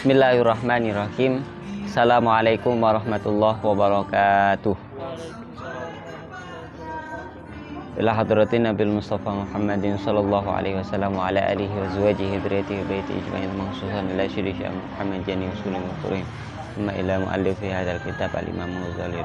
Bismillahirrahmanirrahim. Assalamualaikum warahmatullahi wabarakatuh. Ila hadratin Nabil Mustafa Muhammadin sallallahu alaihi wasallam wa ala alihi wa azwajihi dzurriyyatihi wa baiti ijma'in maksusan ila syirika Muhammad jani usulul muqrim thumma ila muallifi hadzal kitab al-Imam Ghazali.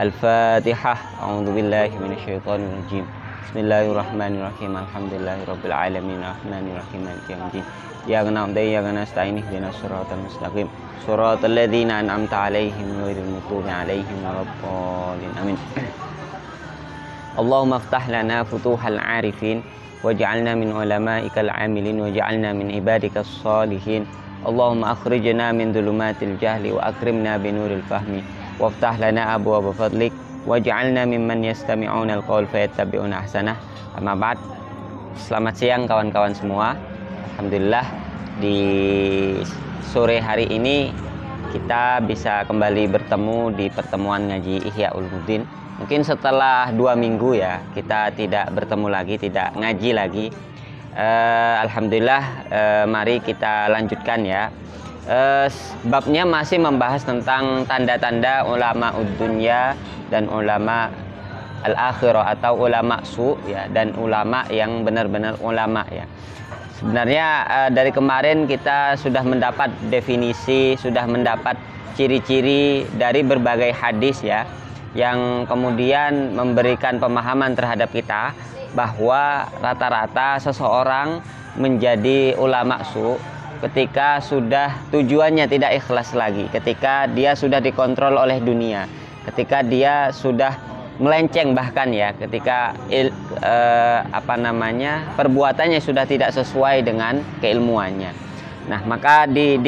Al-Fatihah. A'udzu billahi minasyaitonir rajim. Bismillahirrahmanirrahim. Alhamdulillahirabbil alamin arrahmanir rahim maliki yaumiddin. Iyyaka na'budu wa iyyaka nasta'in ihdinas siratal mustaqim siratal ladzina an'amta 'alaihim ghairil maghdubi 'alaihim waladdallin. Amin. Allahumma iftah lana futuhal 'arifin waj'alna min ulama'ikal 'amilin waj'alna min ibadikas shalihin. Allahumma akhrijna min dhulumatil jahli wa akrimna binuril fahmi waftah lana abwaaba fadlik waj'alna mimman yastami'una al-qaul fayattabi'una ahsanah. Amma ba'd. Selamat siang kawan-kawan semua. Alhamdulillah di sore hari ini kita bisa kembali bertemu di pertemuan ngaji Ihya Ulumuddin. Mungkin setelah 2 minggu ya kita tidak bertemu lagi, tidak ngaji lagi. Alhamdulillah, mari kita lanjutkan ya. Babnya masih membahas tentang tanda-tanda ulama dunya dan ulama al-akhirah atau ulama su ya, dan ulama yang benar-benar ulama ya. Sebenarnya dari kemarin kita sudah mendapat definisi, sudah mendapat ciri-ciri dari berbagai hadis ya, yang kemudian memberikan pemahaman terhadap kita bahwa rata-rata seseorang menjadi ulama su ketika sudah tujuannya tidak ikhlas lagi, ketika dia sudah dikontrol oleh dunia, ketika dia sudah melenceng bahkan ya, ketika perbuatannya sudah tidak sesuai dengan keilmuannya. Nah, maka di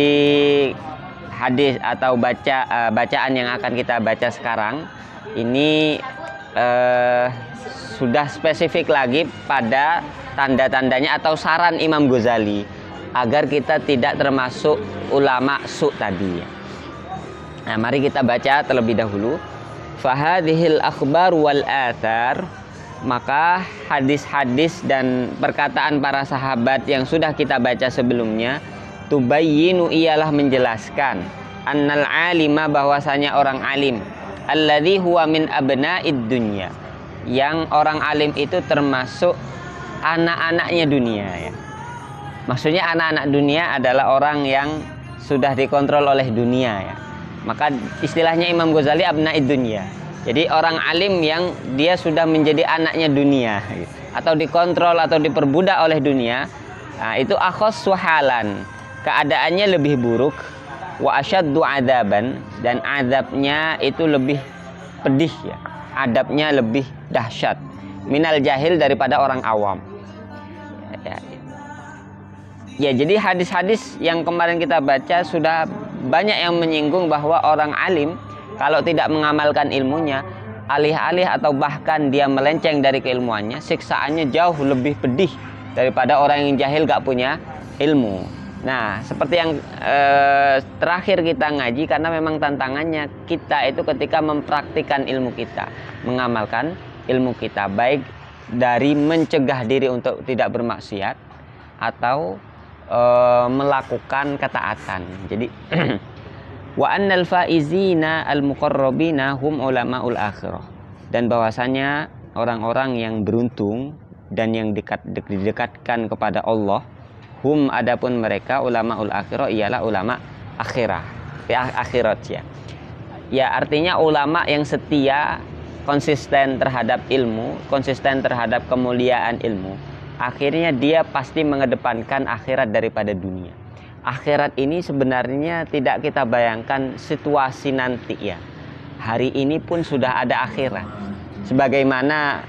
hadis atau bacaan yang akan kita baca sekarang ini sudah spesifik lagi pada tanda-tandanya atau saran Imam Ghazali agar kita tidak termasuk ulama su tadi. Nah, mari kita baca terlebih dahulu. Fahadhil akhbar wal athar, maka hadis-hadis dan perkataan para sahabat yang sudah kita baca sebelumnya, tubayyinu ialah menjelaskan annal alima bahwasanya orang alim, alladzi huwa min abna'id dunya, yang orang alim itu termasuk anak-anaknya dunia ya. Maksudnya anak-anak dunia adalah orang yang sudah dikontrol oleh dunia ya. Maka istilahnya Imam Ghazali abna'id dunya. Jadi orang alim yang dia sudah menjadi anaknya dunia atau dikontrol atau diperbudak oleh dunia. Nah, itu akhassu halan, keadaannya lebih buruk, wa asyaddu adzaban, dan azabnya itu lebih pedih ya. Adabnya lebih dahsyat minal jahil daripada orang awam. Ya, jadi hadis-hadis yang kemarin kita baca sudah banyak yang menyinggung bahwa orang alim kalau tidak mengamalkan ilmunya, alih-alih atau bahkan dia melenceng dari keilmuannya, siksaannya jauh lebih pedih daripada orang yang jahil gak punya ilmu. Nah, seperti yang terakhir kita ngaji, karena memang tantangannya kita itu ketika mempraktikkan ilmu kita, mengamalkan ilmu kita, baik dari mencegah diri untuk tidak bermaksiat atau melakukan ketaatan. Jadi wa annal faizina al muqarrabina hum ulamaul akhirah, dan bahwasanya orang-orang yang beruntung dan yang didekatkan kepada Allah, hum adapun mereka ulamaul akhirah ialah ulama akhirat ya. Ya, artinya ulama yang setia, konsisten terhadap ilmu, konsisten terhadap kemuliaan ilmu. Akhirnya dia pasti mengedepankan akhirat daripada dunia. Akhirat ini sebenarnya tidak kita bayangkan situasi nanti ya. Hari ini pun sudah ada akhirat. Sebagaimana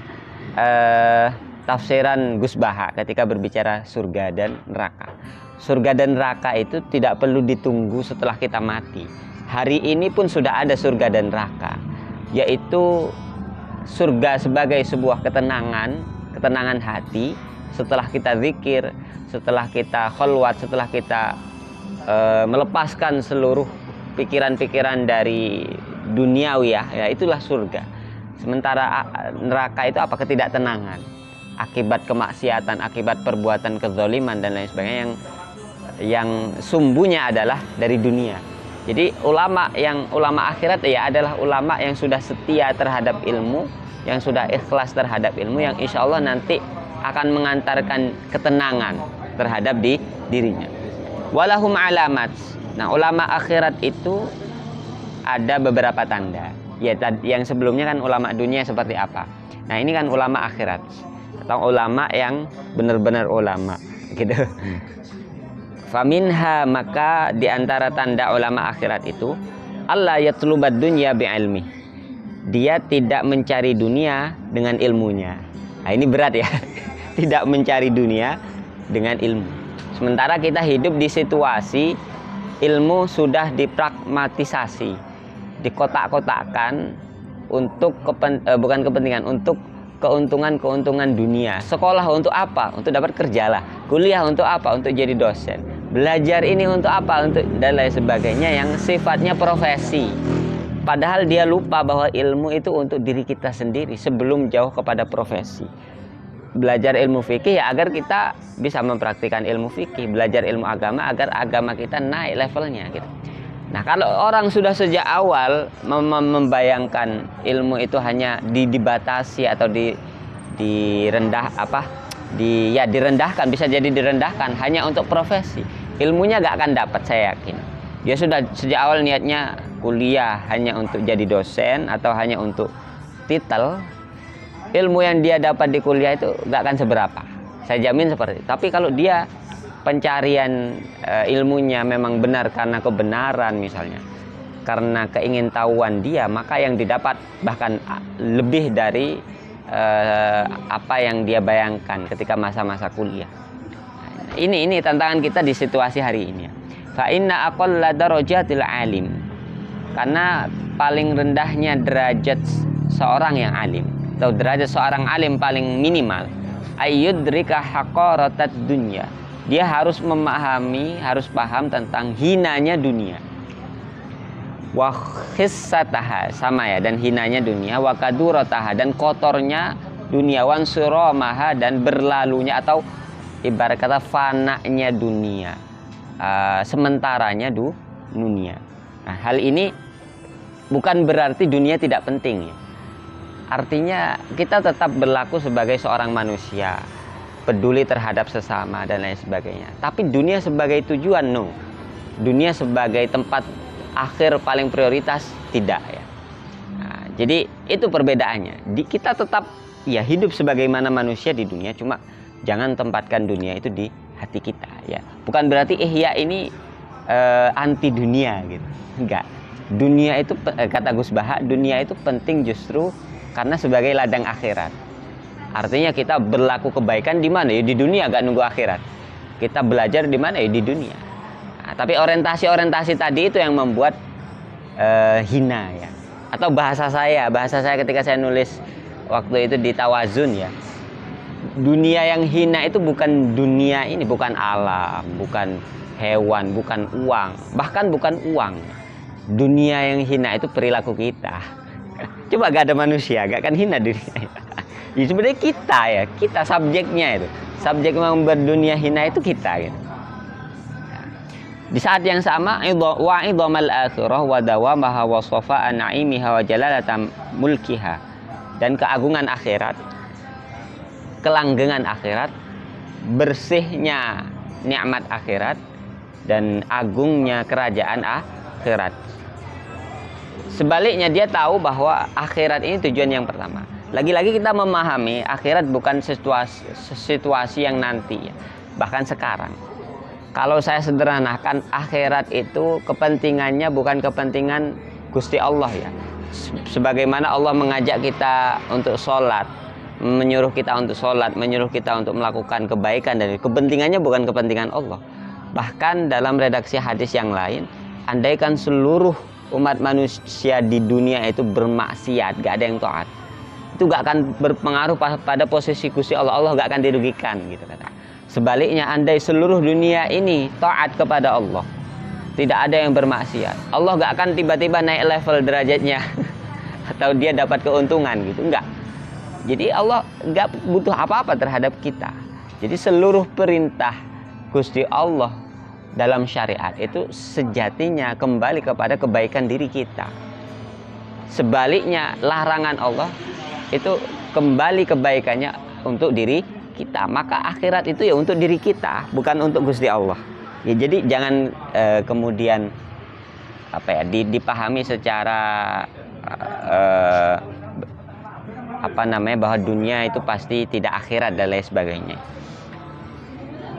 tafsiran Gus Baha ketika berbicara surga dan neraka. Surga dan neraka itu tidak perlu ditunggu setelah kita mati. Hari ini pun sudah ada surga dan neraka. Yaitu surga sebagai sebuah ketenangan hati. Setelah kita zikir, setelah kita khalwat, setelah kita melepaskan seluruh pikiran-pikiran dari duniawi ya, itulah surga. Sementara neraka itu apa? Ketidaktenangan akibat kemaksiatan, akibat perbuatan kezaliman dan lain sebagainya yang sumbunya adalah dari dunia. Jadi ulama akhirat ya adalah ulama yang sudah setia terhadap ilmu, yang sudah ikhlas terhadap ilmu, yang insya Allah nanti akan mengantarkan ketenangan terhadap dirinya. Walahum alamat. Nah, ulama akhirat itu ada beberapa tanda. Ya, yang sebelumnya kan ulama dunia seperti apa. Nah, ini kan ulama akhirat atau ulama yang benar-benar ulama gitu. Faminha, maka diantara tanda ulama akhirat itu Allah yatlubad dunya bi'ilmi. Dia tidak mencari dunia dengan ilmunya. Nah, ini berat ya. Tidak mencari dunia dengan ilmu. Sementara kita hidup di situasi ilmu sudah dipragmatisasi, dikotak-kotakkan untuk bukan kepentingan, untuk keuntungan dunia. Sekolah untuk apa? Untuk dapat kerjalah. Kuliah untuk apa? Untuk jadi dosen. Belajar ini untuk apa? Untuk dan lain sebagainya yang sifatnya profesi. Padahal dia lupa bahwa ilmu itu untuk diri kita sendiri sebelum jauh kepada profesi. Belajar ilmu fikih ya agar kita bisa mempraktikkan ilmu fikih, belajar ilmu agama agar agama kita naik levelnya gitu. Nah, kalau orang sudah sejak awal membayangkan ilmu itu hanya dibatasi atau direndahkan, bisa jadi direndahkan hanya untuk profesi, ilmunya gak akan dapat, saya yakin. Dia sudah sejak awal niatnya kuliah hanya untuk jadi dosen atau hanya untuk titel, ilmu yang dia dapat di kuliah itu gak akan seberapa, saya jamin seperti itu. Tapi kalau dia pencarian ilmunya memang benar karena kebenaran misalnya, karena keingintahuan dia, maka yang didapat bahkan lebih dari apa yang dia bayangkan ketika masa-masa kuliah. Ini tantangan kita di situasi hari ini. Fa inna aqalla darajatil alim, karena paling rendahnya derajat seorang yang alim atau derajat seorang alim paling minimal ayyudrika haqaratat dunya. Dia harus memahami, harus paham tentang hinanya dunia. Wa khissataha, sama ya, dan hinanya dunia, wa kadurataha, dan kotornya dunia, wan suramaha, dan berlalunya atau ibarat kata fananya dunia, sementaranya dunia. Nah, hal ini bukan berarti dunia tidak penting ya. Artinya kita tetap berlaku sebagai seorang manusia, peduli terhadap sesama dan lain sebagainya. Tapi dunia sebagai tujuan, no. Dunia sebagai tempat akhir paling prioritas, tidak ya. Nah, jadi itu perbedaannya. Kita tetap ya hidup sebagaimana manusia di dunia, cuma jangan tempatkan dunia itu di hati kita ya. Bukan berarti ihya ini anti dunia gitu. Enggak. Dunia itu kata Gus Baha, dunia itu penting justru karena sebagai ladang akhirat. Artinya kita berlaku kebaikan di mana? Ya di dunia, gak nunggu akhirat. Kita belajar di mana? Ya di dunia. Nah, tapi orientasi tadi itu yang membuat hina ya. Atau bahasa saya ketika saya nulis waktu itu di Tawazun ya. Dunia yang hina itu bukan dunia ini, bukan alam, bukan hewan, bukan uang, bahkan bukan uang. Dunia yang hina itu perilaku kita. Coba gak ada manusia, gak akan hina dunia. Ya sebenarnya kita subjeknya itu. Subjek membuat dunia hina itu kita gitu. Di saat yang sama wa idhamal akhirah wa dawamaha wa safa'a na'imiha wa jalalatan mulkiha, dan keagungan akhirat, kelanggengan akhirat, bersihnya nikmat akhirat, dan agungnya kerajaan akhirat. Sebaliknya dia tahu bahwa akhirat ini tujuan yang pertama. Lagi-lagi kita memahami akhirat bukan situasi yang nanti ya. Bahkan sekarang. Kalau saya sederhanakan, akhirat itu kepentingannya bukan kepentingan Gusti Allah ya. Sebagaimana Allah mengajak kita untuk sholat, menyuruh kita untuk sholat, menyuruh kita untuk melakukan kebaikan, dan kepentingannya bukan kepentingan Allah. Bahkan dalam redaksi hadis yang lain, andaikan seluruh umat manusia di dunia itu bermaksiat, gak ada yang taat, itu gak akan berpengaruh pada posisi Gusti Allah. Allah gak akan dirugikan gitu kata. Sebaliknya, andai seluruh dunia ini taat kepada Allah, tidak ada yang bermaksiat, Allah gak akan tiba-tiba naik level derajatnya atau dia dapat keuntungan gitu, enggak. Jadi Allah gak butuh apa-apa terhadap kita. Jadi seluruh perintah Gusti Allah dalam syariat itu sejatinya kembali kepada kebaikan diri kita. Sebaliknya larangan Allah itu kembali kebaikannya untuk diri kita. Maka akhirat itu ya untuk diri kita, bukan untuk Gusti Allah. Ya, jadi jangan kemudian dipahami secara bahwa dunia itu pasti tidak akhirat dan lain sebagainya.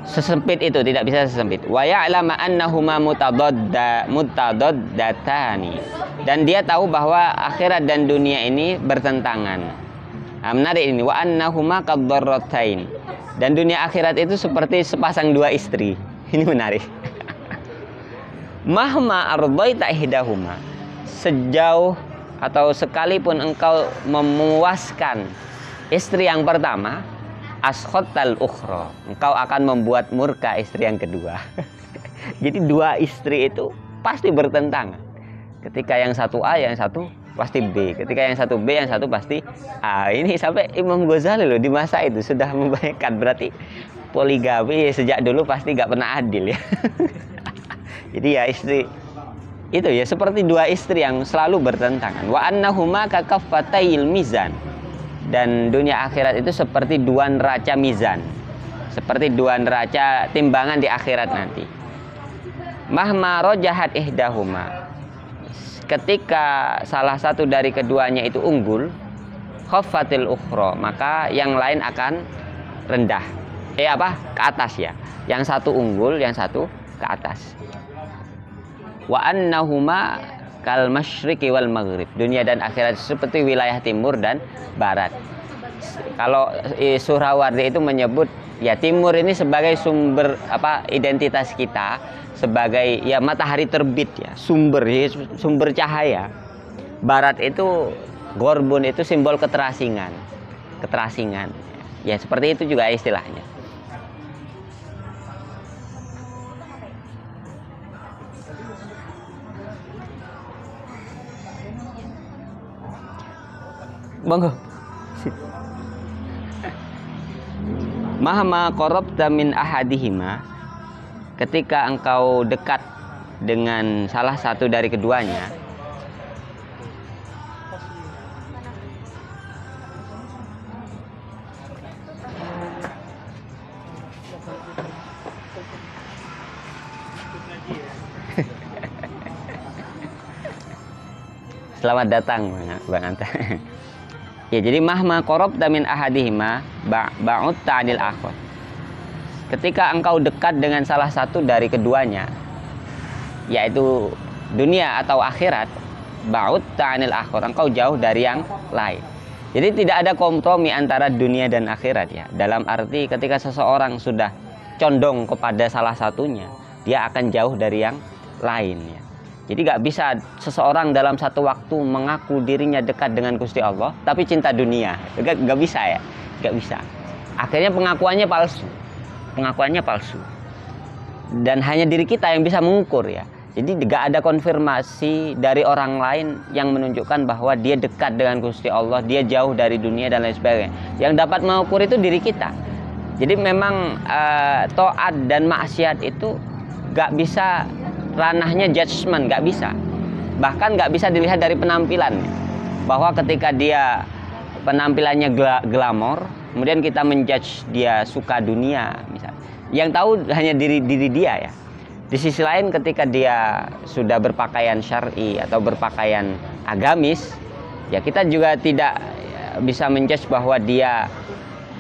Sesempit itu, tidak bisa sesempit. Wa ya'lama annahuma mutadaddatani. Dan dia tahu bahwa akhirat dan dunia ini bertentangan. Menarik ini, wa annahuma kaddarratain. Dan dunia akhirat itu seperti sepasang dua istri. Ini menarik. Mahma ardaita ihdahuma, sejauh atau sekalipun engkau memuaskan istri yang pertama, askhottal ukhra, engkau akan membuat murka istri yang kedua. Jadi dua istri itu pasti bertentangan. Ketika yang satu A, yang satu pasti B. Ketika yang satu B, yang satu pasti A. Ini sampai Imam Ghazali loh di masa itu sudah membayangkan, berarti poligami sejak dulu pasti gak pernah adil ya. Jadi ya istri itu ya seperti dua istri yang selalu bertentangan. Wa annahuma kakaffatayil mizan. Dan dunia akhirat itu seperti dua neraca mizan, seperti dua neraca timbangan di akhirat nanti. Mahma rojahat ihdahuma, ketika salah satu dari keduanya itu unggul, khaffatil ukhra, maka yang lain akan rendah. Ke atas ya. Yang satu unggul, yang satu ke atas. Wa annahuma kal masyriqi wal maghrib, dunia dan akhirat seperti wilayah timur dan barat. Kalau Suhrawardi itu menyebut ya timur ini sebagai sumber identitas kita, sebagai ya matahari terbit ya, sumber cahaya. Barat itu gorbun, itu simbol keterasingan. Ya seperti itu juga istilahnya. Monggo. Mahma qarabta min ahadihima, ketika engkau dekat dengan salah satu dari keduanya, selamat datang Bang Anta. Ya, jadi mahma qarabta min ahadihima ba'udta 'anil akhar. Ketika engkau dekat dengan salah satu dari keduanya, yaitu dunia atau akhirat, ba'udta 'anil akhar, engkau jauh dari yang lain. Jadi tidak ada kompromi antara dunia dan akhirat ya. Dalam arti ketika seseorang sudah condong kepada salah satunya, dia akan jauh dari yang lain ya. Jadi gak bisa seseorang dalam satu waktu mengaku dirinya dekat dengan Gusti Allah tapi cinta dunia. Gak bisa ya, gak bisa. Akhirnya pengakuannya palsu. Dan hanya diri kita yang bisa mengukur ya. Jadi gak ada konfirmasi dari orang lain yang menunjukkan bahwa dia dekat dengan Gusti Allah, dia jauh dari dunia dan lain sebagainya. Yang dapat mengukur itu diri kita. Jadi memang taat dan maksiat itu gak bisa ranahnya judgement, nggak bisa. Bahkan nggak bisa dilihat dari penampilan, bahwa ketika dia penampilannya glamor, kemudian kita menjudge dia suka dunia misalnya. Yang tahu hanya diri dia ya. Di sisi lain ketika dia sudah berpakaian syar'i atau berpakaian agamis, ya kita juga tidak bisa menjudge bahwa dia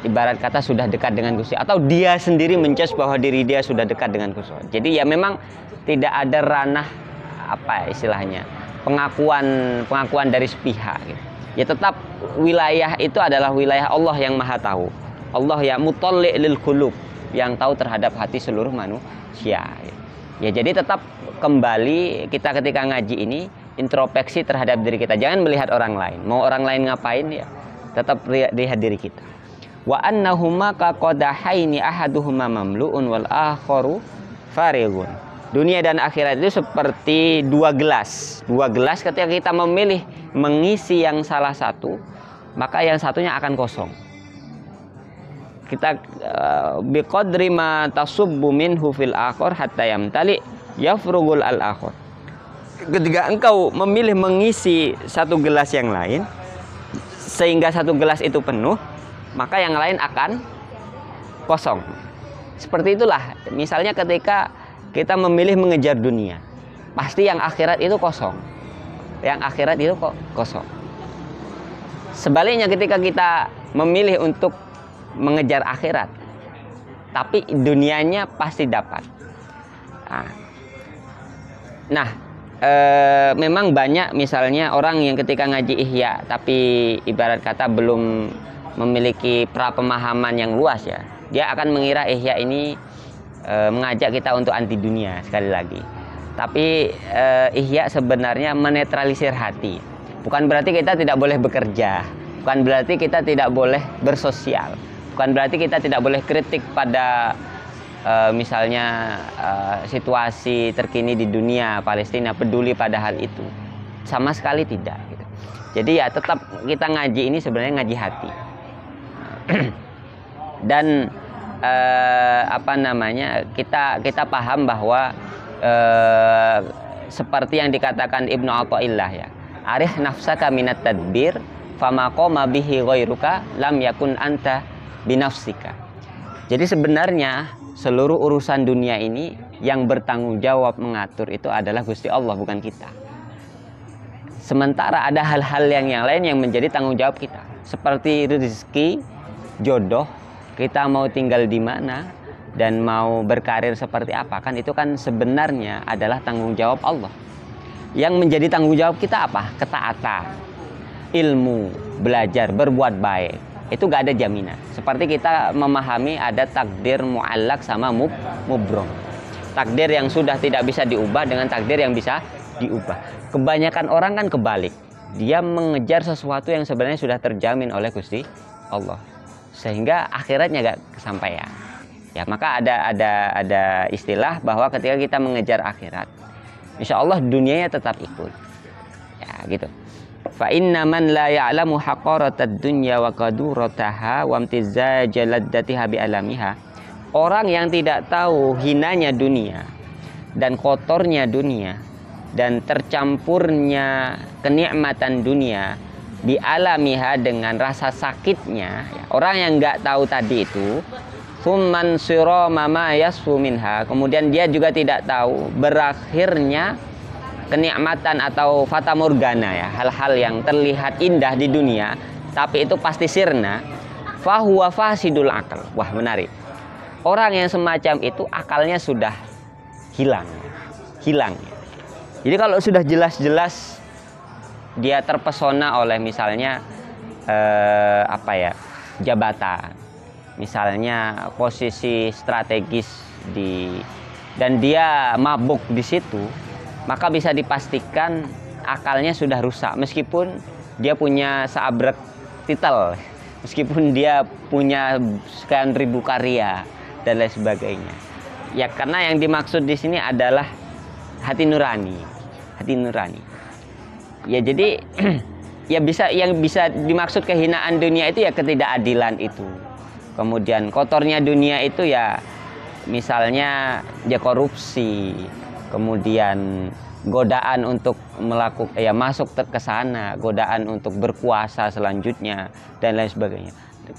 ibarat kata sudah dekat dengan Gusti, atau dia sendiri menjudge bahwa diri dia sudah dekat dengan Gusti. Jadi ya memang tidak ada ranah istilahnya pengakuan dari sepihak gitu. Ya tetap wilayah itu adalah wilayah Allah yang Maha tahu. Allah ya mutalli' lil qulub, yang tahu terhadap hati seluruh manusia. Ya jadi tetap kembali kita ketika ngaji ini introspeksi terhadap diri kita. Jangan melihat orang lain. Mau orang lain ngapain ya, tetap lihat diri kita. Wa annahuma kaqadahaini ahaduhuma mamlu'un wal akharu farighun. Dunia dan akhirat itu seperti dua gelas. Dua gelas ketika kita memilih mengisi yang salah satu, maka yang satunya akan kosong. kita biqadri ma tasubbu minhu fil akhir hatta yamtali yafrugul al akhir. Ketika engkau memilih mengisi satu gelas yang lain sehingga satu gelas itu penuh, maka yang lain akan kosong. Seperti itulah misalnya ketika kita memilih mengejar dunia, pasti yang akhirat itu kosong. Yang akhirat itu kok kosong. Sebaliknya ketika kita memilih untuk mengejar akhirat, tapi dunianya pasti dapat. Nah, memang banyak misalnya orang yang ketika ngaji Ihya, tapi ibarat kata belum memiliki pemahaman yang luas ya, dia akan mengira Ihya ini mengajak kita untuk anti dunia sekali lagi. Tapi Ihya sebenarnya menetralisir hati. Bukan berarti kita tidak boleh bekerja, bukan berarti kita tidak boleh bersosial, bukan berarti kita tidak boleh kritik pada misalnya situasi terkini di dunia Palestina, peduli pada hal itu. Sama sekali tidak gitu. Jadi ya tetap kita ngaji ini sebenarnya ngaji hati. Dan kita paham bahwa seperti yang dikatakan Ibnu Athaillah ya, arih nafsaka minat tadbir fama qama bihi ghairuka lam yakun anta binafsika. Jadi sebenarnya seluruh urusan dunia ini yang bertanggung jawab mengatur itu adalah Gusti Allah, bukan kita. Sementara ada hal-hal yang lain yang menjadi tanggung jawab kita, seperti rezeki, jodoh, kita mau tinggal di mana dan mau berkarir seperti apa, kan itu kan sebenarnya adalah tanggung jawab Allah. Yang menjadi tanggung jawab kita apa? Ketaatan, ilmu, belajar, berbuat baik. Itu gak ada jaminan. Seperti kita memahami ada takdir mu'allak sama mubrom. Takdir yang sudah tidak bisa diubah dengan takdir yang bisa diubah. Kebanyakan orang kan kebalik. Dia mengejar sesuatu yang sebenarnya sudah terjamin oleh Gusti Allah, sehingga akhiratnya gak kesampaian. Ya, maka ada istilah bahwa ketika kita mengejar akhirat, insya Allah dunianya tetap ikut. Ya, gitu. Fa inna man la ya'lamu haqaratad dunya wa qadurataha wa imtizaja laddatiha bi alamiha. Orang yang tidak tahu hinanya dunia dan kotornya dunia dan tercampurnya kenikmatan dunia bi alamiha dengan rasa sakitnya, ya, orang yang nggak tahu tadi itu, Thumman siro mama yasfu minha, kemudian dia juga tidak tahu berakhirnya kenikmatan atau fata morgana, ya, hal-hal yang terlihat indah di dunia tapi itu pasti sirna. Fahuwa fasidul akal. Wah, menarik. Orang yang semacam itu akalnya sudah hilang. Jadi kalau sudah jelas-jelas dia terpesona oleh misalnya jabatan, misalnya posisi strategis dan dia mabuk di situ, maka bisa dipastikan akalnya sudah rusak, meskipun dia punya seabrek titel, meskipun dia punya sekian ribu karya dan lain sebagainya. Ya, karena yang dimaksud di sini adalah hati nurani. Ya, jadi ya yang bisa dimaksud kehinaan dunia itu ya ketidakadilan itu. Kemudian kotornya dunia itu ya misalnya dia korupsi, kemudian godaan untuk masuk ke sana, godaan untuk berkuasa selanjutnya dan lain sebagainya.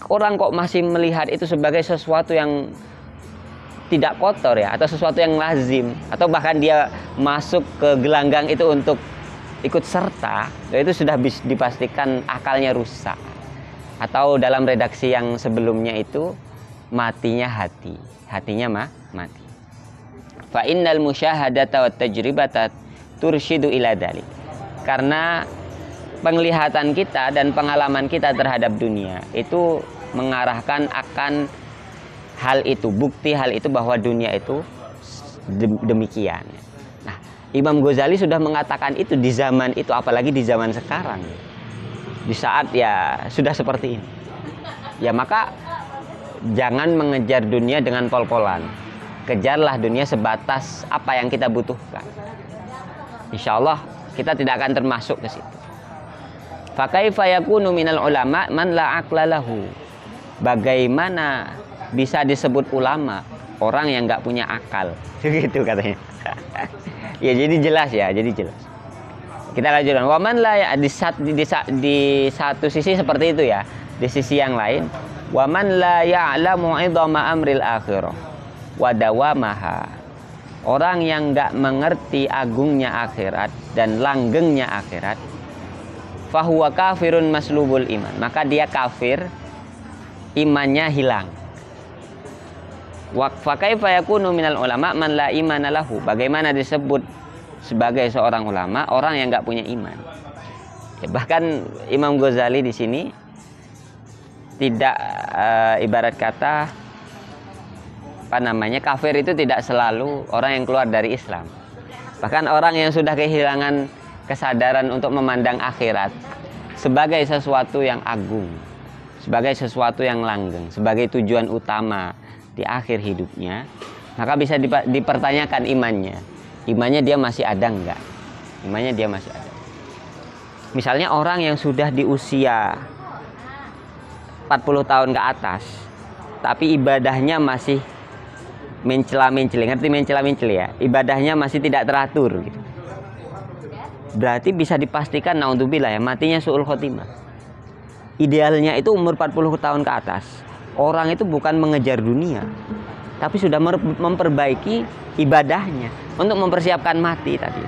Orang kok masih melihat itu sebagai sesuatu yang tidak kotor, ya, atau sesuatu yang lazim, atau bahkan dia masuk ke gelanggang itu untuk ikut serta, itu sudah dipastikan akalnya rusak. Atau dalam redaksi yang sebelumnya itu matinya hatinya mati. Fa innal musyahadata wat tajribata tursyidu ila dzalik. Karena penglihatan kita dan pengalaman kita terhadap dunia itu mengarahkan akan hal itu, bukti hal itu bahwa dunia itu demikian. Nah, Imam Ghazali sudah mengatakan itu di zaman itu, apalagi di zaman sekarang, di saat ya sudah seperti ini. Ya, maka jangan mengejar dunia dengan pol-polan. Kejarlah dunia sebatas apa yang kita butuhkan. Insya Allah kita tidak akan termasuk ke situ. Fa kaifa yakunu minal ulama man la aqla lahu. bagaimana bisa disebut ulama orang yang nggak punya akal? Gitu katanya. Ya jadi jelas ya, jadi jelas. Kita lanjutkan. Waman la ya, di satu sisi seperti itu ya. Di sisi yang lain, waman la ya'lamu 'idhama amril akhirah wa dawamaha. Orang yang nggak mengerti agungnya akhirat dan langgengnya akhirat, fahuwa kafirun maslubul iman. Maka dia kafir, imannya hilang. Wa kaifa yakunu minal ulama man la imana lahu. Bagaimana disebut sebagai seorang ulama orang yang nggak punya iman? Ya, bahkan Imam Ghazali di sini tidak ibarat kata kafir itu tidak selalu orang yang keluar dari Islam. Bahkan orang yang sudah kehilangan kesadaran untuk memandang akhirat sebagai sesuatu yang agung, sebagai sesuatu yang langgeng, sebagai tujuan utama di akhir hidupnya, maka bisa dipertanyakan imannya. Imannya dia masih ada enggak? Imannya dia masih ada. Misalnya orang yang sudah di usia 40 tahun ke atas, tapi ibadahnya masih mencela-menceli, ngerti mencela-menceli ya? Ibadahnya masih tidak teratur gitu. Berarti bisa dipastikan naudzubillah ya, matinya su'ul khotimah. Idealnya itu umur 40 tahun ke atas. Orang itu bukan mengejar dunia, tapi sudah memperbaiki ibadahnya untuk mempersiapkan mati tadi.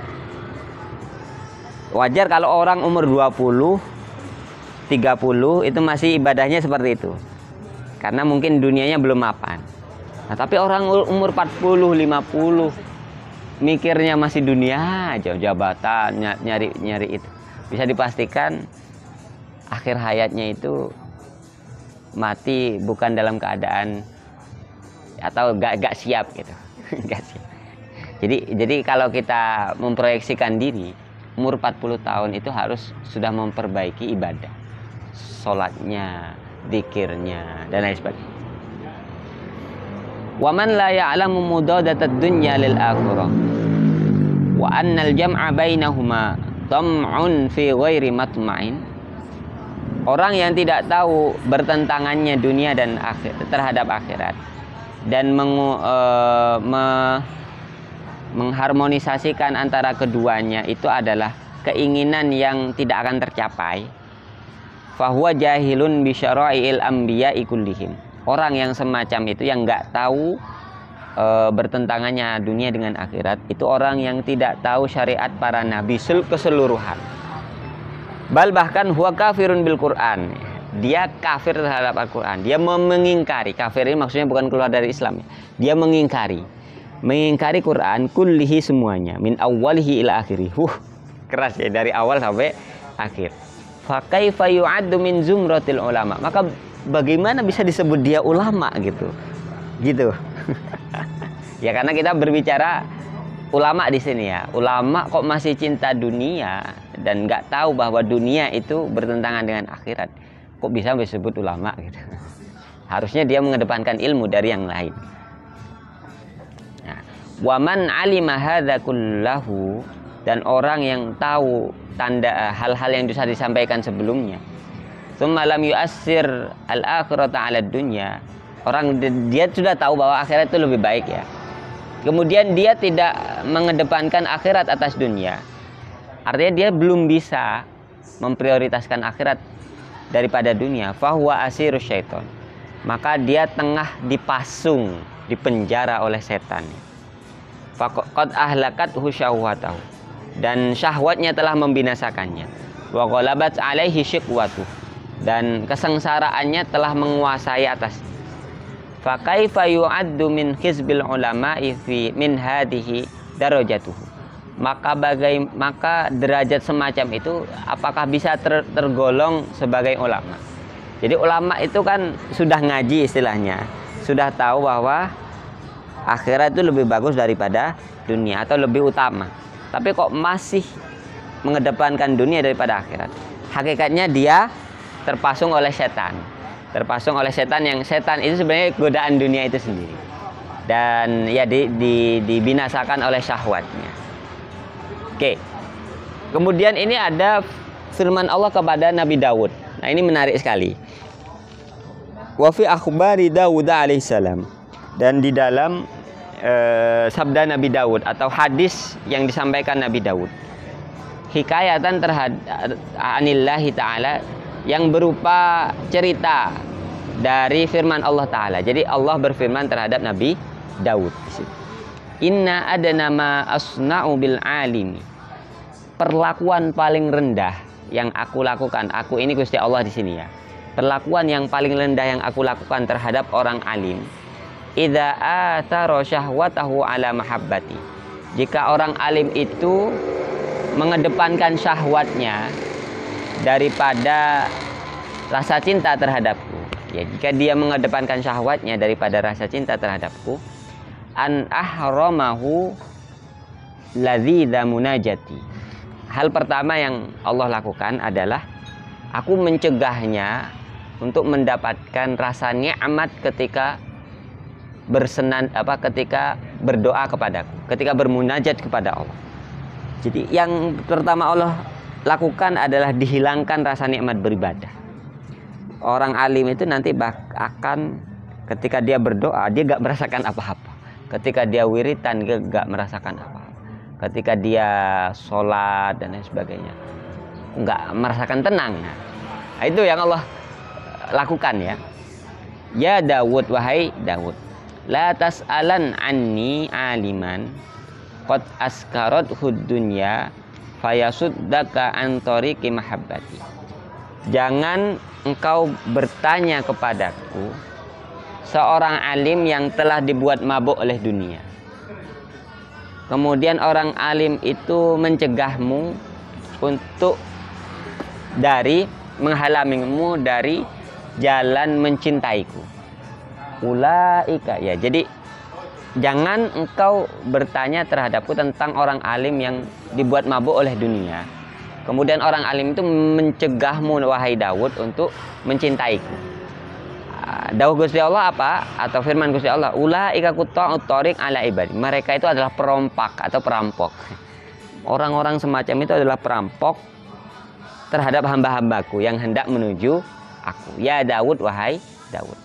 Wajar kalau orang umur 20, 30 itu masih ibadahnya seperti itu. Karena mungkin dunianya belum mapan. Nah, tapi orang umur 40, 50 mikirnya masih dunia aja, jabatan, nyari itu. Bisa dipastikan akhir hayatnya itu mati bukan dalam keadaan atau gak siap gitu. Gak siap. Jadi kalau kita memproyeksikan diri umur 40 tahun itu harus sudah memperbaiki ibadah, sholatnya, zikirnya, dan lain sebagainya. Waman la ya'lamu mudadatad dunya lil akhirah wa annal jam'a bainahuma tam'un fi ghairi matma'in. Orang yang tidak tahu bertentangannya dunia dan terhadap akhirat dan mengharmonisasikan antara keduanya itu adalah keinginan yang tidak akan tercapai. Fahuwa jahilun bi syara'i'il anbiya'i kullihim. Orang yang semacam itu yang nggak tahu bertentangannya dunia dengan akhirat, itu orang yang tidak tahu syariat para nabi keseluruhan. Bahkan huwa kafirun bil Quran. Dia kafir terhadap Al-Quran. Dia mengingkari. Kafir ini maksudnya bukan keluar dari Islam. Dia mengingkari Quran kullihi semuanya, min awwalihi ila akhirih. Keras ya, dari awal sampai akhir. Fa kaifa yu'addu min zumratil ulama. Maka bagaimana bisa disebut dia ulama gitu. Ya karena kita berbicara ulama di sini ya. Ulama kok masih cinta dunia dan nggak tahu bahwa dunia itu bertentangan dengan akhirat. Kok bisa disebut ulama gitu. Harusnya dia mengedepankan ilmu dari yang lain. Nah, waman alima hadza kullahu, dan orang yang tahu tanda hal-hal yang bisa disampaikan sebelumnya. Tsumma lam yu'assir al-akhirata 'ala dunya. Orang dia sudah tahu bahwa akhirat itu lebih baik ya. Kemudian dia tidak mengedepankan akhirat atas dunia. Artinya dia belum bisa memprioritaskan akhirat daripada dunia. Fahuwa asirus syaiton. Maka dia tengah dipasung, dipenjara oleh setan. Faqad ahlakathu syahwatahu. Dan syahwatnya telah membinasakannya. Wa ghalabat 'alaihi syiqwatuh. Dan kesengsaraannya telah menguasai atasnya. Fa kaifa yu'addu min hizbil ulama'i fi min hadhihi darajatuhu. Maka derajat semacam itu apakah bisa tergolong sebagai ulama? Jadi ulama itu kan sudah ngaji istilahnya, sudah tahu bahwa akhirat itu lebih bagus daripada dunia atau lebih utama. Tapi kok masih mengedepankan dunia daripada akhirat? Hakikatnya dia terpasung oleh setan. Terpasung oleh setan, yang setan itu sebenarnya godaan dunia itu sendiri. Dan ya dibinasakan oleh syahwatnya. Oke. Kemudian ini ada firman Allah kepada Nabi Daud. Nah, ini menarik sekali. Wa fi akhbari Daud alaihissalam, dan di dalam sabda Nabi Daud atau hadis yang disampaikan Nabi Daud, hikayatan terhadap anillahi ta'ala, yang berupa cerita dari firman Allah Ta'ala. Jadi Allah berfirman terhadap Nabi Daud di situ. Inna adana ma asna'u bil alimi, perlakuan paling rendah yang aku lakukan, aku ini Gusti Allah di sini ya, perlakuan yang paling rendah yang aku lakukan terhadap orang alim, idza athara syahwatahu ala mahabbati, jika orang alim itu mengedepankan syahwatnya daripada rasa cinta terhadapku, ya, jika dia mengedepankan syahwatnya daripada rasa cinta terhadapku, an ahramahu ladzidza munajati, hal pertama yang Allah lakukan adalah aku mencegahnya untuk mendapatkan rasa nikmat ketika ketika berdoa kepadaku, ketika bermunajat kepada Allah. Jadi yang pertama Allah lakukan adalah dihilangkan rasa nikmat beribadah. Orang alim itu nanti akan ketika dia berdoa dia gak merasakan apa-apa, ketika dia wiritan dia gak merasakan apa-apa, ketika dia sholat dan lain sebagainya gak merasakan tenang. Nah, itu yang Allah lakukan ya. Ya Dawud, wahai Dawud, la tas'alan anni aliman qad askarat huddunya fayasuddaka an tariqi mahabbati. Jangan engkau bertanya kepadaku seorang alim yang telah dibuat mabuk oleh dunia, kemudian orang alim itu mencegahmu untuk dari menghalangimu dari jalan mencintaiku. Ulaika, ya, jadi jangan engkau bertanya terhadapku tentang orang alim yang dibuat mabuk oleh dunia, kemudian orang alim itu mencegahmu wahai Daud untuk mencintaiku. Dawuh Gusti Allah apa? Atau firman Gusti Allah, ulaika qutta'ut thariq ala ibadi, mereka itu adalah perompak atau perampok. Orang-orang semacam itu adalah perampok terhadap hamba-hambaku yang hendak menuju aku. Ya Daud, wahai Daud,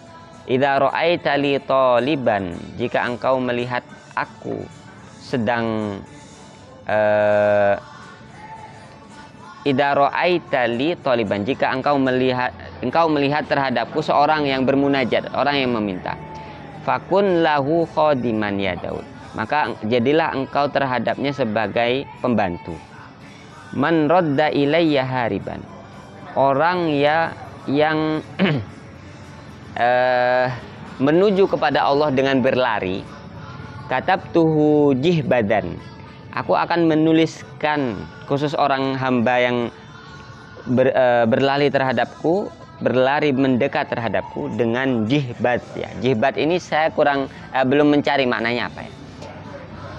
idza ra'aita li taliban, jika engkau melihat aku sedang idza ra'aita li taliban, jika engkau melihat terhadapku seorang yang bermunajat, orang yang meminta, fakun lahu khadiman ya Daud, maka jadilah engkau terhadapnya sebagai pembantu. Man radda ilayya hariban, orang yang menuju kepada Allah dengan berlari, katabtuhu jihbadan, aku akan menuliskan, khusus orang hamba yang berlari terhadapku, berlari mendekat terhadapku dengan jihbad ya. Jihbad ini saya belum mencari maknanya apa ya.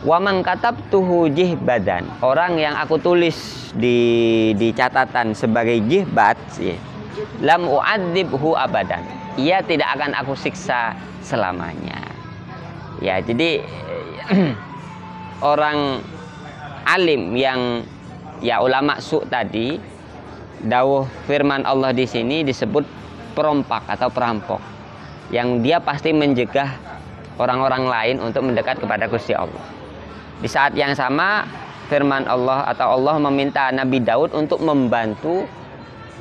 Wa man katabtuhu jihbadan, orang yang aku tulis di catatan sebagai jihbad ya, lam u'adzibhu abadan, ia tidak akan aku siksa selamanya. Ya, jadi orang alim yang ya ulama su tadi, dawuh firman Allah di sini disebut perompak atau perampok, yang dia pasti mencegah orang-orang lain untuk mendekat kepada Gusti Allah. Di saat yang sama firman Allah atau Allah meminta Nabi Daud untuk membantu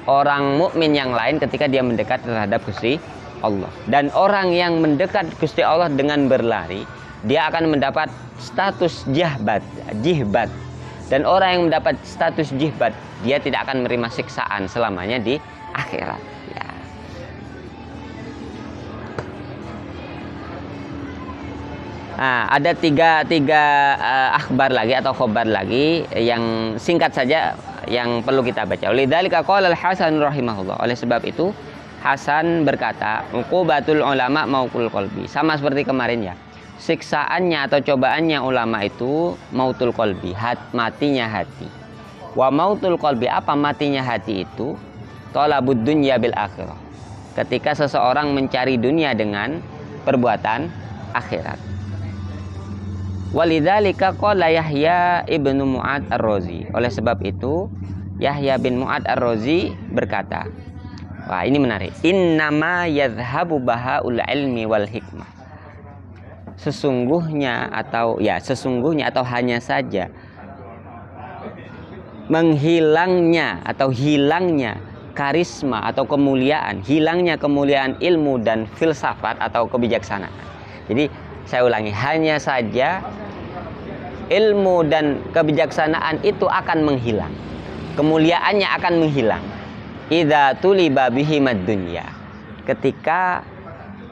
orang mukmin yang lain ketika dia mendekat terhadap Gusti Allah. Dan orang yang mendekat Gusti Allah dengan berlari, dia akan mendapat status jihbad. Dan orang yang mendapat status jihbad, dia tidak akan menerima siksaan selamanya di akhirat ya. Nah, ada tiga akhbar lagi atau khobar lagi yang singkat saja yang perlu kita baca. Lidzalika qala al-Hasan rahimahullah, oleh sebab itu Hasan berkata, uqubatul ulama mautul qalbi, sama seperti kemarin ya. Siksaannya atau cobaannya ulama itu mautul qalbi, matinya hati. Wa mautul qalbi, apa matinya hati itu? Talabud dunya bil akhirah, ketika seseorang mencari dunia dengan perbuatan akhirat. Walidzalika qala Yahya ibnu Mu'ad ar-Razi, oleh sebab itu Yahya bin Mu'ad ar-Razi berkata, Wah, ini menarik. Innama yadhhabu bahaul ilmi wal hikmah. Sesungguhnya atau hanya saja menghilangnya atau hilangnya karisma atau kemuliaan, hilangnya kemuliaan ilmu dan filsafat atau kebijaksanaan. Jadi saya ulangi, hanya saja ilmu dan kebijaksanaan itu akan menghilang, kemuliaannya akan menghilang. Idza tuliba bihimad dunya, ketika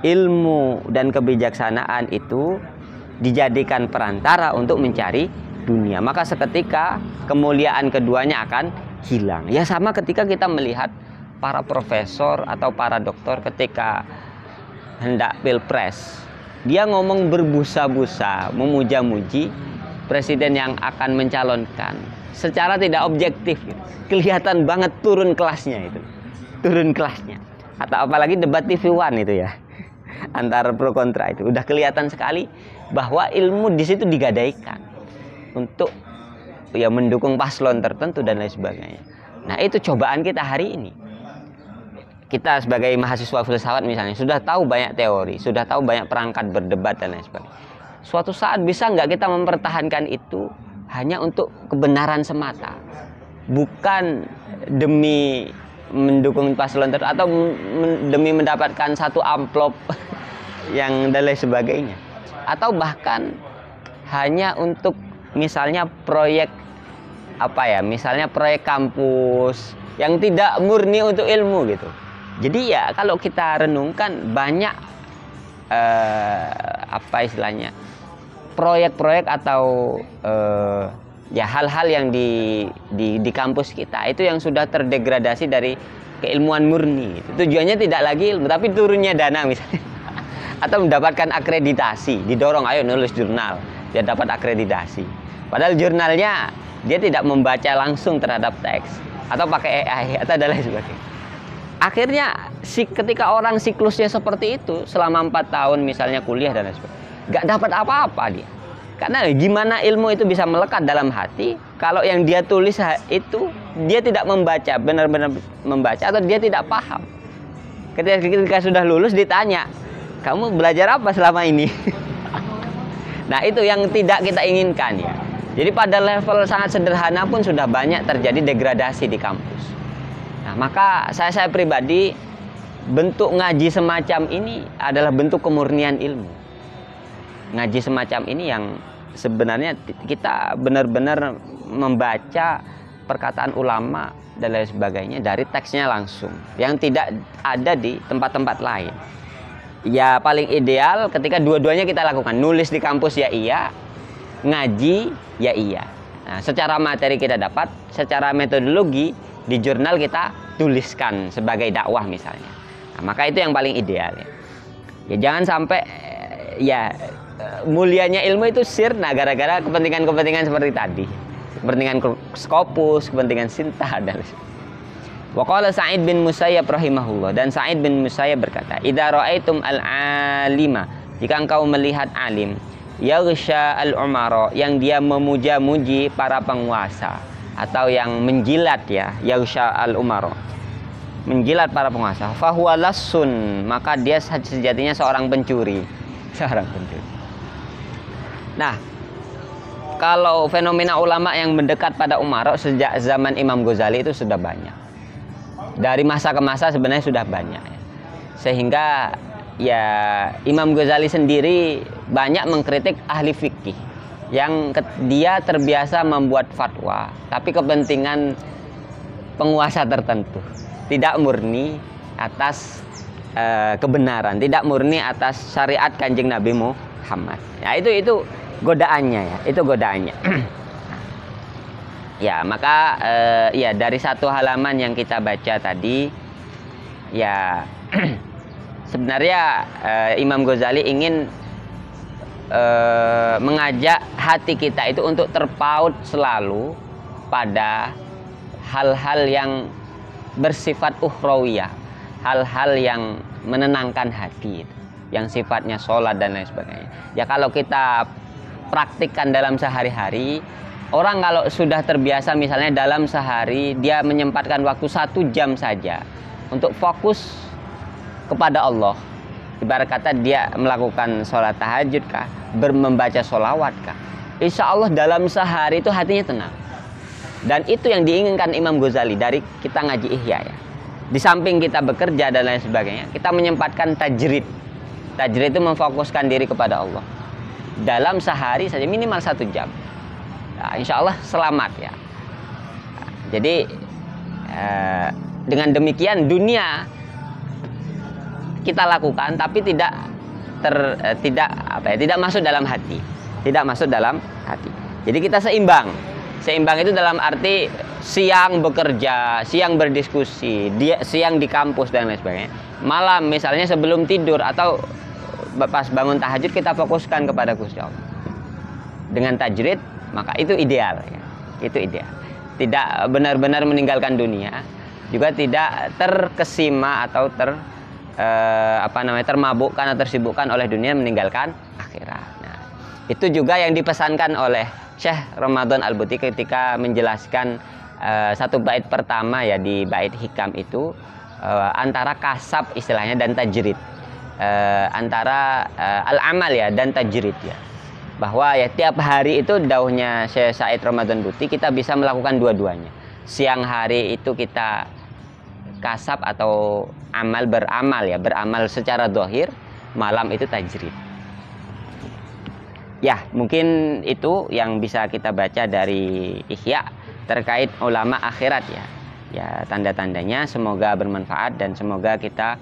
ilmu dan kebijaksanaan itu dijadikan perantara untuk mencari dunia, maka seketika kemuliaan keduanya akan hilang. Ya sama ketika kita melihat para profesor atau para doktor ketika hendak pilpres, dia ngomong berbusa-busa, memuja-muji presiden yang akan mencalonkan secara tidak objektif, kelihatan banget turun kelasnya itu, turun kelasnya. Atau apalagi debat TV One itu ya, antara pro kontra itu udah kelihatan sekali bahwa ilmu di situ digadaikan untuk ya mendukung paslon tertentu dan lain sebagainya. Nah, itu cobaan kita hari ini. Kita sebagai mahasiswa filsafat misalnya sudah tahu banyak teori, sudah tahu banyak perangkat berdebat dan lain sebagainya. Suatu saat bisa nggak kita mempertahankan itu hanya untuk kebenaran semata, bukan demi mendukung paslon tertentu atau demi mendapatkan satu amplop yang dan lain sebagainya, atau bahkan hanya untuk misalnya proyek misalnya proyek kampus yang tidak murni untuk ilmu gitu. Jadi ya kalau kita renungkan banyak proyek-proyek atau ya hal-hal yang di kampus kita itu yang sudah terdegradasi dari keilmuan murni. Tujuannya tidak lagi ilmu tapi turunnya dana misalnya atau mendapatkan akreditasi, didorong ayo nulis jurnal dia dapat akreditasi. Padahal jurnalnya dia tidak membaca langsung terhadap teks atau pakai AI atau dan lain sebagainya. Akhirnya ketika orang siklusnya seperti itu selama 4 tahun misalnya kuliah dan lain sebagainya, nggak dapat apa-apa dia. Karena gimana ilmu itu bisa melekat dalam hati kalau yang dia tulis itu dia tidak membaca, benar-benar membaca atau dia tidak paham. Ketika sudah lulus ditanya, kamu belajar apa selama ini? Nah, itu yang tidak kita inginkan ya. Jadi pada level sangat sederhana pun sudah banyak terjadi degradasi di kampus. Nah, maka saya pribadi bentuk ngaji semacam ini adalah bentuk kemurnian ilmu. Ngaji semacam ini yang sebenarnya kita benar-benar membaca perkataan ulama dan lain sebagainya dari teksnya langsung yang tidak ada di tempat-tempat lain. Ya paling ideal ketika dua-duanya kita lakukan, nulis di kampus ya iya, ngaji ya iya. Nah, secara materi kita dapat, secara metodologi di jurnal kita tuliskan sebagai dakwah misalnya. Nah, maka itu yang paling ideal ya. Ya jangan sampai ya mulianya ilmu itu sirna gara-gara kepentingan-kepentingan seperti tadi, kepentingan Scopus, kepentingan Sinta dan wa qala Sa'id bin Musayyab rahimahullah, dan Sa'id bin Musayyab berkata, idza ra'aitum al-alima, jika engkau melihat alim, yaghsha al-umara, yang dia memuja-muji para penguasa atau yang menjilat ya, yaghsha al-umara, menjilat para penguasa, fahuwa lassun, maka dia sejatinya seorang pencuri, seorang pencuri. Nah, kalau fenomena ulama yang mendekat pada umara sejak zaman Imam Ghazali itu sudah banyak. Dari masa ke masa sebenarnya sudah banyak ya. Sehingga ya Imam Ghazali sendiri banyak mengkritik ahli fikih yang dia terbiasa membuat fatwa tapi kepentingan penguasa tertentu, tidak murni atas kebenaran, tidak murni atas syariat Kanjeng Nabi Muhammad. Ya itu godaannya ya, itu godaannya. Ya, maka ya dari satu halaman yang kita baca tadi ya sebenarnya Imam Ghazali ingin mengajak hati kita itu untuk terpaut selalu pada hal-hal yang bersifat ukhrawiyah, hal-hal yang menenangkan hati, yang sifatnya sholat dan lain sebagainya. Ya kalau kita praktikkan dalam sehari-hari, orang kalau sudah terbiasa misalnya dalam sehari dia menyempatkan waktu 1 jam saja untuk fokus kepada Allah. Ibarat kata dia melakukan sholat tahajud kah, membaca sholawat kah, insya Allah dalam sehari itu hatinya tenang. Dan itu yang diinginkan Imam Ghazali dari kita ngaji Ihya ya. Di samping kita bekerja dan lain sebagainya, kita menyempatkan tajrid. Tajrid itu memfokuskan diri kepada Allah. Dalam sehari saja minimal 1 jam. Nah, insya Allah selamat ya. Nah, jadi dengan demikian dunia kita lakukan, tapi tidak masuk dalam hati, tidak masuk dalam hati. Jadi kita seimbang. Seimbang itu dalam arti siang bekerja, siang berdiskusi, siang di kampus dan lain sebagainya. Malam misalnya sebelum tidur atau pas bangun tahajud kita fokuskan kepada Gusti Allah. Dengan tajrid maka itu ideal ya. Itu ideal. Tidak benar-benar meninggalkan dunia, juga tidak terkesima atau termabukkan atau tersibukkan oleh dunia, meninggalkan akhirat. Nah, itu juga yang dipesankan oleh Syekh Ramadan Al-Buti ketika menjelaskan satu bait pertama ya di bait hikam itu, antara kasab istilahnya dan tajrid, antara al-amal ya dan tajrid ya, bahwa ya tiap hari itu dauhnya Syekh Said Ramadan Buti kita bisa melakukan dua-duanya. Siang hari itu kita kasab atau beramal secara dohir, malam itu tajrid. Ya, mungkin itu yang bisa kita baca dari Ihya terkait ulama akhirat ya. Ya, tanda-tandanya semoga bermanfaat dan semoga kita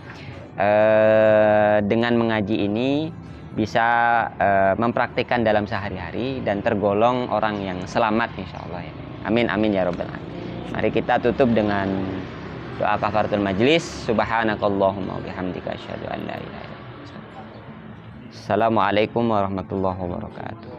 dengan mengaji ini bisa mempraktikkan dalam sehari-hari dan tergolong orang yang selamat insyaallah ya. Amin amin ya rabbal alamin. Mari kita tutup dengan doa kafaratul majlis. Subhanakallahumma wa bihamdika asyhadu an la ilaha illa anta. Assalamualaikum warahmatullahi wabarakatuh.